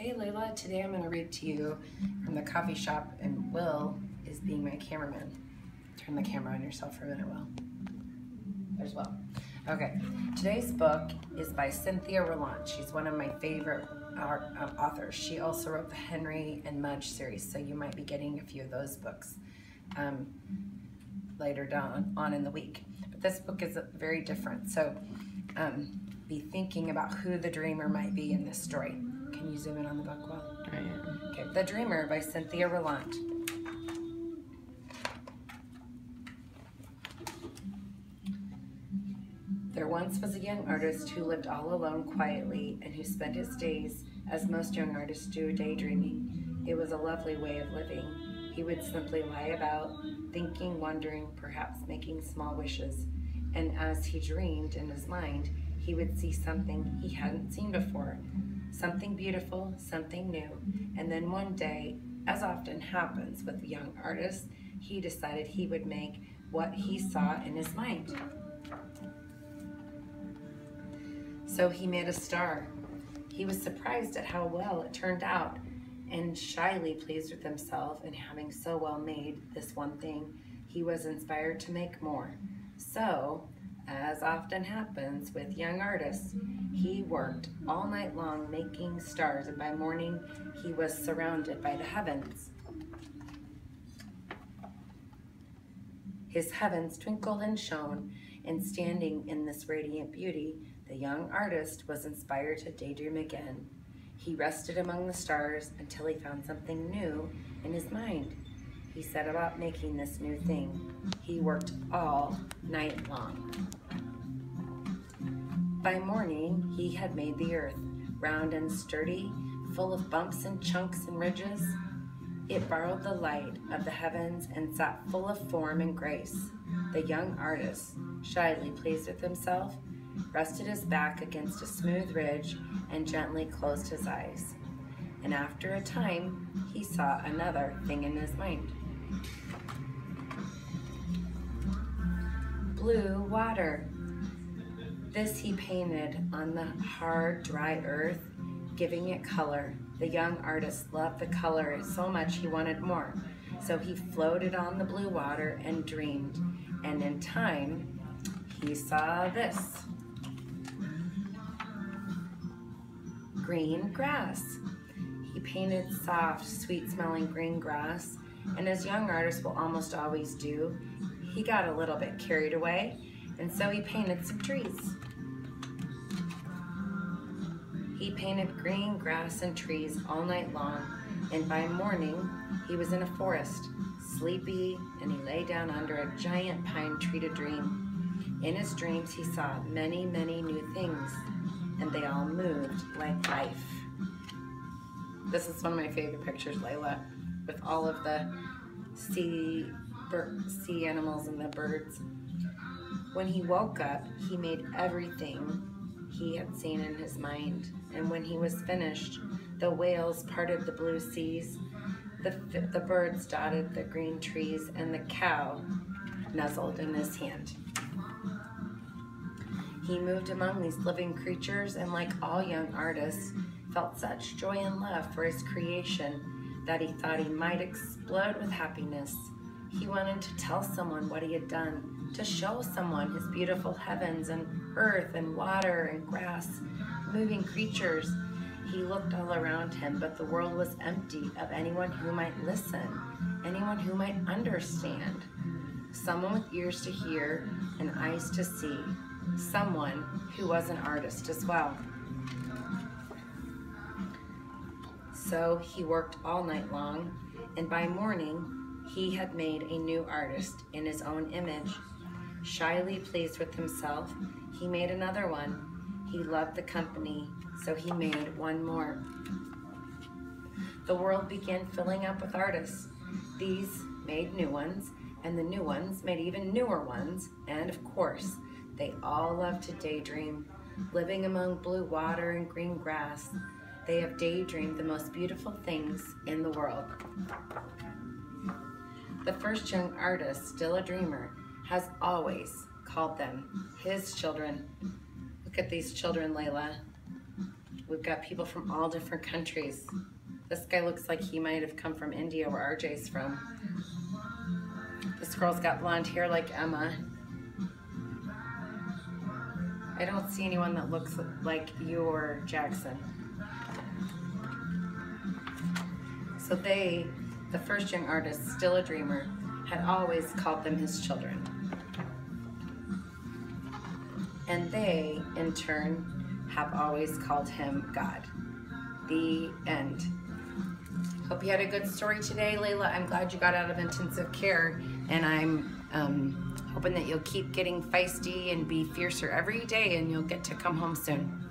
Hey Layla, today I'm going to read to you from the coffee shop, and Will is being my cameraman. Turn the camera on yourself for a minute, Will. There's Will. Okay, today's book is by Cynthia Rylant. She's one of my favorite authors. She also wrote the Henry and Mudge series, so you might be getting a few of those books later down on in the week. But this book is very different, so be thinking about who the dreamer might be in this story. Can you zoom in on the book, Will? I am. Okay, The Dreamer by Cynthia Rylant. There once was a young artist who lived all alone quietly and who spent his days, as most young artists do, daydreaming. It was a lovely way of living. He would simply lie about, thinking, wondering, perhaps making small wishes. And as he dreamed in his mind, he would see something he hadn't seen before. Something beautiful, something new. And then one day, as often happens with young artists, he decided he would make what he saw in his mind. So he made a star. He was surprised at how well it turned out, and shyly pleased with himself in having so well made this one thing, he was inspired to make more. So, as often happens with young artists, he worked all night long making stars, and by morning he was surrounded by the heavens. His heavens twinkled and shone, and standing in this radiant beauty, the young artist was inspired to daydream again. He rested among the stars until he found something new in his mind. He set about making this new thing. He worked all night long. By morning, he had made the earth, round and sturdy, full of bumps and chunks and ridges. It borrowed the light of the heavens and sat full of form and grace. The young artist, shyly pleased with himself, rested his back against a smooth ridge and gently closed his eyes. And after a time, he saw another thing in his mind. Blue water. This he painted on the hard, dry earth, giving it color. The young artist loved the color so much he wanted more. So he floated on the blue water and dreamed. And in time, he saw this. Green grass. He painted soft, sweet-smelling green grass, and as young artists will almost always do, he got a little bit carried away, and so he painted some trees. He painted green grass and trees all night long, and by morning he was in a forest, sleepy, and he lay down under a giant pine tree to dream. In his dreams he saw many, many new things, and they all moved like life. This is one of my favorite pictures, Layla, with all of the sea animals and the birds. When he woke up, he made everything he had seen in his mind. And when he was finished, the whales parted the blue seas, the birds dotted the green trees, and the cow nuzzled in his hand. He moved among these living creatures, and like all young artists, felt such joy and love for his creation that he thought he might explode with happiness. He wanted to tell someone what he had done, to show someone his beautiful heavens and earth and water and grass, moving creatures. He looked all around him, but the world was empty of anyone who might listen, anyone who might understand, someone with ears to hear and eyes to see, someone who was an artist as well. So he worked all night long, and by morning, he had made a new artist in his own image. Shyly pleased with himself, he made another one. He loved the company, so he made one more. The world began filling up with artists. These made new ones, and the new ones made even newer ones, and of course, they all loved to daydream. Living among blue water and green grass, they have daydreamed the most beautiful things in the world. The first young artist, still a dreamer, has always called them his children. Look at these children, Layla. We've got people from all different countries. This guy looks like he might have come from India, where RJ's from. This girl's got blonde hair like Emma. I don't see anyone that looks like you or Jackson. So they, the first young artist, still a dreamer, had always called them his children. And they, in turn, have always called him God. The end. Hope you had a good story today, Laila. I'm glad you got out of intensive care, and I'm hoping that you'll keep getting feisty and be fiercer every day, and you'll get to come home soon.